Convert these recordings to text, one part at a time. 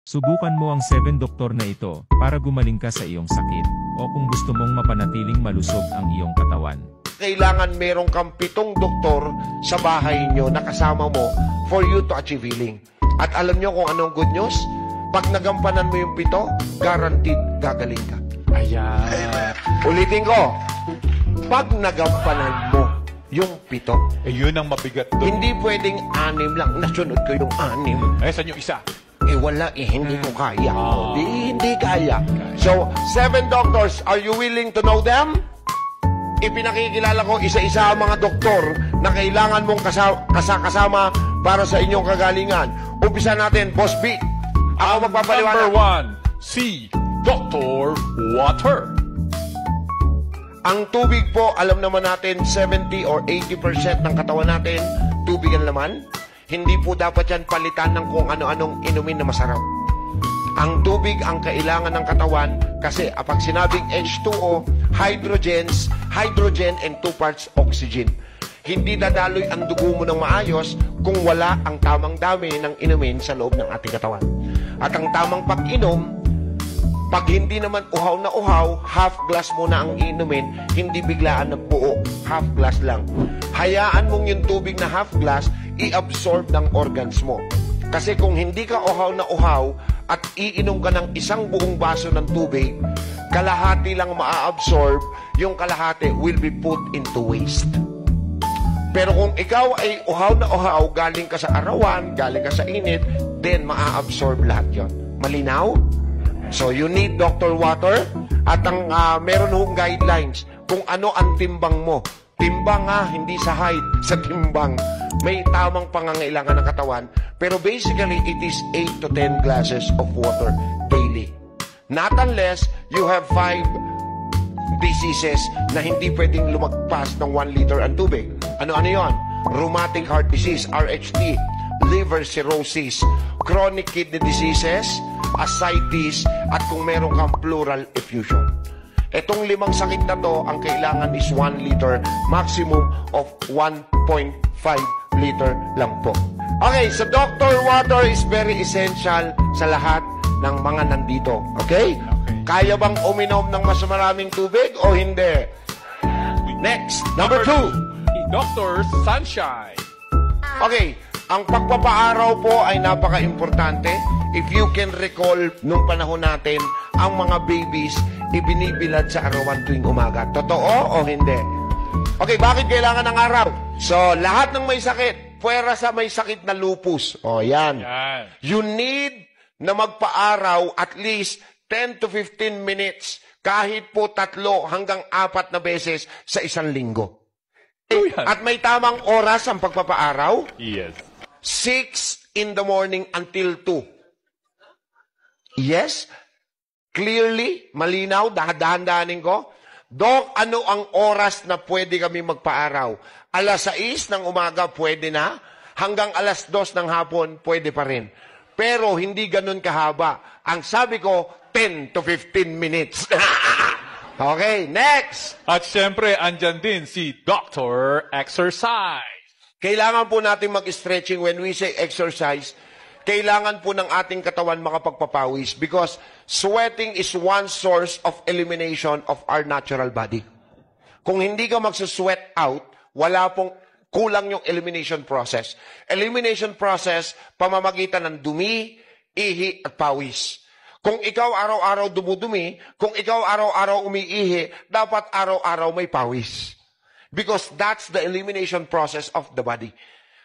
Subukan mo ang 7 doktor na ito para gumaling ka sa iyong sakit o kung gusto mong mapanatiling malusog ang iyong katawan. Kailangan meron kang 7 doktor sa bahay nyo na kasama mo for you to achieve healing. At alam nyo kung anong good news? Pag nagampanan mo yung 7, guaranteed gagaling ka. Ayan. Ulitin ko, pag nagampanan mo yung 7, Yun ang mabigat doon. hindi pwedeng 6 lang. Nasunod ko yung 6. Saan yung isa? Wala hindi ko kaya. Hindi kaya. So, 7 doctors, are you willing to know them? Ipinakikilala ko isa-isa ang mga doktor na kailangan mong kasama para sa inyong kagalingan. Umpisa natin, Boss B. Ako magpapaliwanag. Number 1, si Dr. Water. Ang tubig po, alam naman natin, 70 or 80% ng katawan natin, tubig ang laman. Hindi po dapat yan palitan ng kung ano-anong inumin na masarap. Ang tubig ang kailangan ng katawan kasi pag sinabing H2O, hydrogen and 2 parts oxygen. Hindi dadaloy ang dugo mo ng maayos kung wala ang tamang dami ng inumin sa loob ng ating katawan. At ang tamang pag-inom, pag hindi naman uhaw na uhaw, half glass muna ang inumin, hindi biglaan na buo, half glass lang. Hayaan mong yung tubig na half glass, i-absorb ng organs mo. Kasi kung hindi ka uhaw na uhaw at iinom ka ng isang buong baso ng tubig, kalahati lang maa-absorb, yung kalahati will be put into waste. Pero kung ikaw ay uhaw na uhaw, galing ka sa arawan, galing ka sa init, then maa-absorb lahat yon. Malinaw? So you need Dr. Water at ang meron hong guidelines kung ano ang timbang mo. Timbang hindi sa height, sa timbang. May tamang pangangailangan ng katawan. Pero basically, it is 8 to 10 glasses of water daily. Not unless you have 5 diseases na hindi pwedeng lumagpas ng 1 liter ang tubig. Ano-ano yon? Rheumatic heart disease, RHD, liver cirrhosis, chronic kidney diseases, ascites, at kung meron kang pleural effusion. Itong 5 sakit na to, ang kailangan is 1 liter, maximum of 1.5 liter lang po. Okay, so Dr. Water is very essential sa lahat ng mga nandito. Okay? Kaya bang uminom ng mas maraming tubig o hindi? Next, number 2. Dr. Sunshine. Okay, ang pagpapaaraw po ay napaka-importante. If you can recall, nung panahon natin, ang mga babies, ibinibilad sa arawan tuwing umaga. Totoo o hindi? Okay, bakit kailangan ng araw? So, lahat ng may sakit, puwera sa may sakit na lupus. O, yan. You need na magpaaraw at least 10 to 15 minutes, kahit po 3 hanggang 4 na beses sa isang linggo. At may tamang oras ang pagpapaaraw? Yes. 6 in the morning until 2. Yes? Clearly, malinaw, dahan-dahanin ko. Dok, ano ang oras na pwede kami magpaaraw? Alas 6 ng umaga, pwede na. Hanggang alas 2 ng hapon, pwede pa rin. Pero hindi ganun kahaba. Ang sabi ko, 10 to 15 minutes. Okay, next. At syempre, andyan din si Dr. Exercise. Kailangan po natin mag-stretching. When we say exercise, kailangan po ng ating katawan makapagpapawis because sweating is one source of elimination of our natural body. Kung hindi ka magsusweat out, wala pong kulang yung elimination process. Elimination process, pamamagitan ng dumi, ihi, at pawis. Kung ikaw araw-araw dumudumi, kung ikaw araw-araw umiihi, dapat araw-araw may pawis. Because that's the elimination process of the body.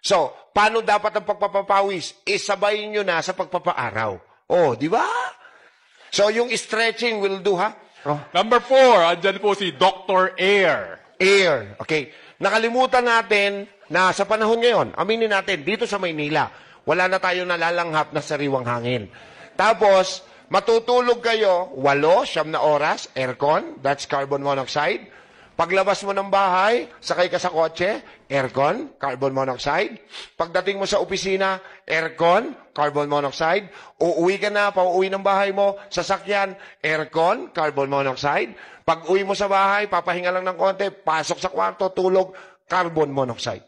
So, paano dapat ang pagpapapawis? Isabayin nyo na sa pagpapaaraw. Oh, di ba? So, yung stretching will do, ha? Oh. Number 4, andyan po si Dr. Air. Air. Okay. Nakalimutan natin na sa panahon ngayon, aminin natin, dito sa Maynila, wala na tayo nalalanghap na sariwang hangin. Tapos, matutulog kayo, 8, 9 na oras, aircon, that's carbon monoxide. Paglabas mo ng bahay, sakay ka sa kotse, aircon, carbon monoxide. Pagdating mo sa opisina, aircon, carbon monoxide. Uuwi ka na, pauwi ng bahay mo, sasakyan, aircon, carbon monoxide. Pag uwi mo sa bahay, papahinga lang ng konti, pasok sa kwarto, tulog, carbon monoxide.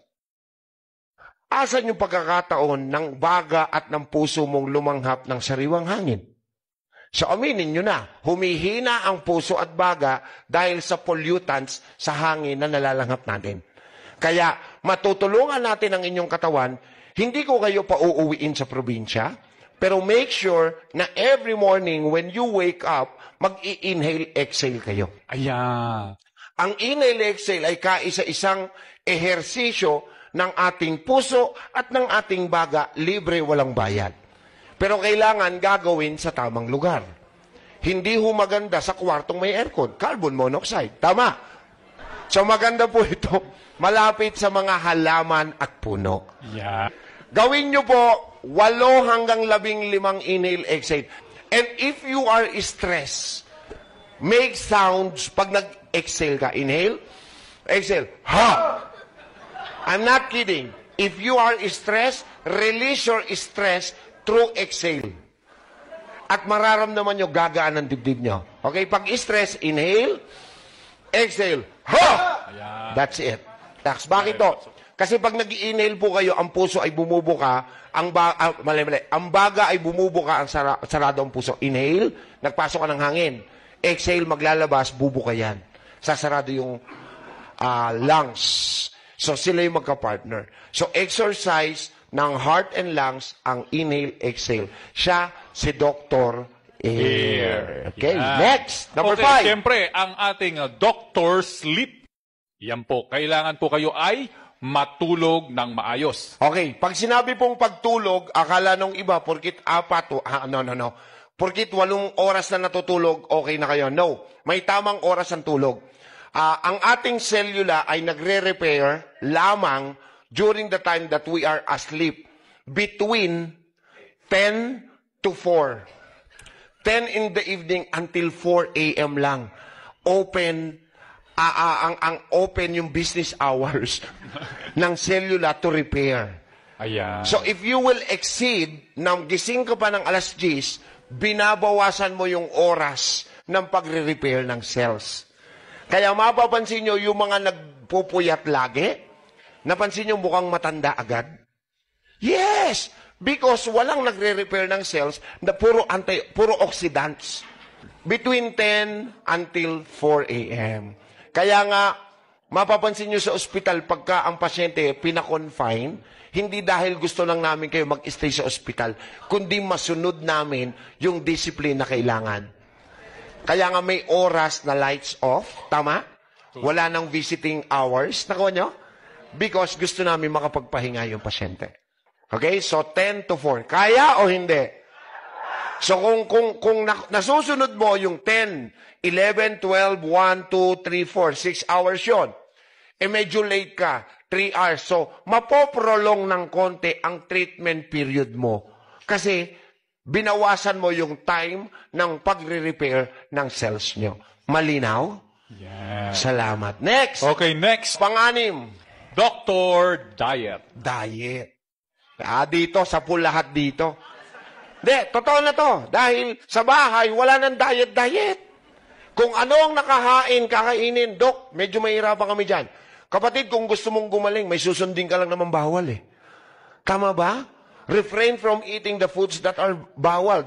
asan yung pagkakataon ng baga at ng puso mong lumanghap ng sariwang hangin? So aminin nyo na, humihina ang puso at baga dahil sa pollutants sa hangin na nalalanghap natin. Kaya matutulungan natin ang inyong katawan, hindi ko kayo pauuwiin sa probinsya, pero make sure na every morning when you wake up, mag-i-inhale, exhale kayo. Ayan. Ang inhale, exhale ay kaisa-isang ehersisyo ng ating puso at ng ating baga, libre, walang bayad. Pero kailangan gagawin sa tamang lugar. Hindi ho maganda sa kwartong may aircon, carbon monoxide. Tama. So maganda po ito, malapit sa mga halaman at puno. Yeah. Gawin nyo po 8 hanggang 15 inhale, exhale. And if you are stressed, make sounds pag nag-exhale ka. Inhale, exhale. Ha! I'm not kidding. If you are stressed, release your stress through exhale. At mararamdaman nyo gagaan ng dibdib nyo. Okay? Pag stress, inhale, exhale. Ha! That's it. That's, bakit to? Kasi pag nag-inhale po kayo, ang puso ay bumubuka, ang baga ay bumubuka, ang sarado ang puso. Inhale, nagpasok ka ng hangin. Exhale, maglalabas, bubuka yan. Sasarado yung lungs. So sila yung magka-partner. So exercise ng heart and lungs ang inhale, exhale. Siya si Dr. Air. Okay, Yeah. next. Number Okay, 5. siyempre, ang ating Dr. Sleep. Yan po, kailangan po kayo ay matulog ng maayos. Okay, pag sinabi pong pagtulog, akala nung iba, porkit 4, no. Porkit 8 oras na natutulog, okay na kayo. No, may tamang oras ang tulog. Ang ating cellula ay nagre-repair lamang during the time that we are asleep, between 10 to 4. 10 in the evening until 4 a.m. lang. Open, ang open yung business hours ng cellula to repair. Ayan. So if you will exceed, nang gising ka pa ng alas 10, binabawasan mo yung oras ng pagre-repair ng cells. Kaya mapapansin nyo yung mga nagpupuyat lagi, napansin nyo mukhang matanda agad? Yes! Because walang nagre-repair ng cells na puro oxidants. Between 10 until 4 a.m. Kaya nga, mapapansin nyo sa ospital pagka ang pasyente pinakonfine, hindi dahil gusto lang namin kayo mag-stay sa ospital, kundi masunod namin yung discipline na kailangan. Kaya nga may oras na lights off, tama? Wala nang visiting hours, nakuha nyo? Because gusto namin makapagpahinga yung pasyente. Okay? So, 10 to 4. Kaya o hindi? So, kung nasusunod mo yung 10, 11, 12, 1, 2, 3, 4, 6 hours yun, medyo late ka, 3 hours. So, mapoprolong ng konti ang treatment period mo. Kasi, binawasan mo yung time ng pagre-repair ng cells nyo. Malinaw? Yeah. Salamat. Next! Okay, next. Pang-anim. Dr. Diet. Diet. Dito, sa pool lahat dito. Hindi, totoo na to. Dahil sa bahay, wala nang diet. Kung ano ang nakahain, kakainin, Dok, medyo mahirapan kami dyan. Kapatid, kung gusto mong gumaling, may susundin ka lang naman bawal eh. Tama ba? Refrain from eating the foods that are bawal.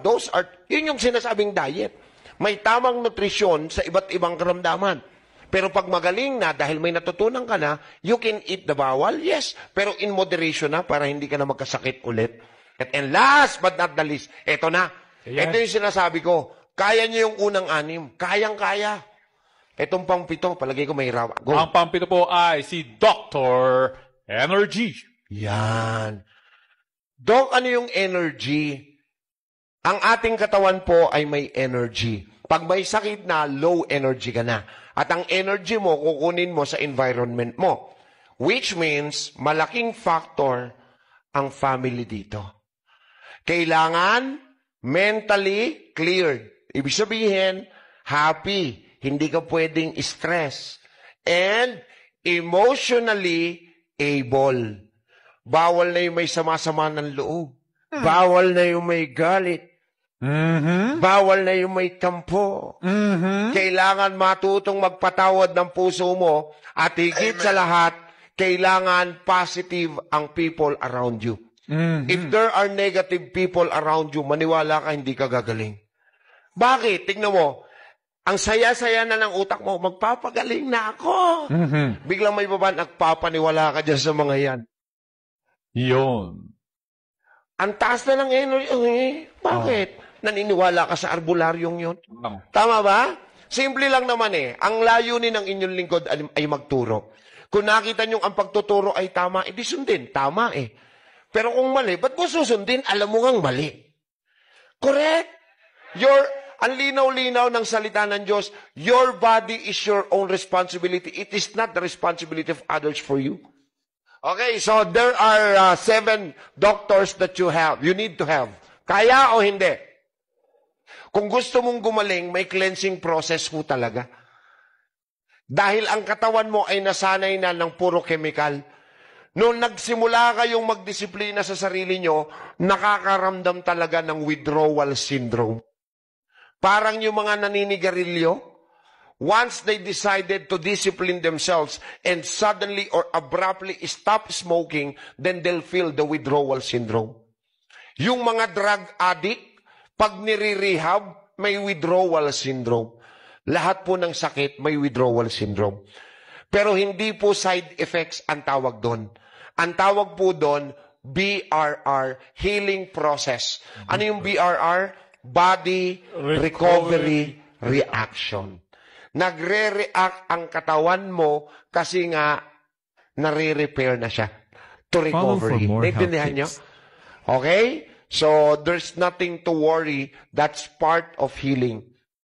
Yun yung sinasabing diet. May tamang nutrisyon sa iba't ibang karamdaman. Pero pag magaling na, dahil may natutunan ka na, you can eat the bawal, yes. Pero in moderation na, para hindi ka na magkasakit ulit. And last but not the least, eto na. Ayan. Ito yung sinasabi ko. Kaya niyo yung unang 6. Kayang-kaya. Etong pang-7, palagay ko mahirap. Go. Ang pampito po ay si Dr. Energy. Yan. Dok, ano yung energy? Ang ating katawan po ay may energy. Pag may sakit na, low energy ka na. At ang energy mo, kukunin mo sa environment mo. Which means, malaking factor ang family dito. Kailangan mentally cleared. Ibig sabihin, happy. Hindi ka pwedeng stress. And emotionally able. Bawal na yung may sama-sama ng loob. Bawal na yung may galit. Bawal na yung may tampo. Kailangan matutong magpatawad ng puso mo at higit sa lahat, kailangan positive ang people around you. If there are negative people around you, maniwala ka, hindi ka gagaling. Bakit? Tignan mo, ang saya-saya na ng utak mo, magpapagaling na ako. Biglang may baba, nagpapaniwala ka dyan sa mga yan. Yun. Ang taas na ng energy. Bakit? Naniniwala ka sa arbularyong yun? Tama ba? Simple lang naman eh. Ang layunin ng inyong lingkod ay magturo. Kung nakita nyo ang pagtuturo ay tama, edi sundin. Tama eh. Pero kung mali, ba't mo susundin? Alam mo ngang mali. Correct? Ang linaw-linaw ng salita ng Diyos, your body is your own responsibility. It is not the responsibility of others for you. Okay, so there are 7 doctors that you need to have. Kaya o hindi? Kung gusto mong gumaling, may cleansing process po talaga. Dahil ang katawan mo ay nasanay na ng puro chemical. Noong nagsimula kayong magdisiplina sa sarili nyo, nakakaramdam talaga ng withdrawal syndrome. Parang yung mga naninigarilyo, once they decided to discipline themselves and suddenly or abruptly stop smoking, then they'll feel the withdrawal syndrome. Yung mga drug addict, pag nire-rehab, may withdrawal syndrome. Lahat po ng sakit may withdrawal syndrome. Pero hindi po side effects ang tawag doon. Ang tawag po doon, BRR, healing process. Ano yung BRR? Body Recovery Reaction. Nagre-react ang katawan mo kasi nga nare-repair na siya to recovery. Naintindihan nyo? Okay? So, there's nothing to worry. That's part of healing.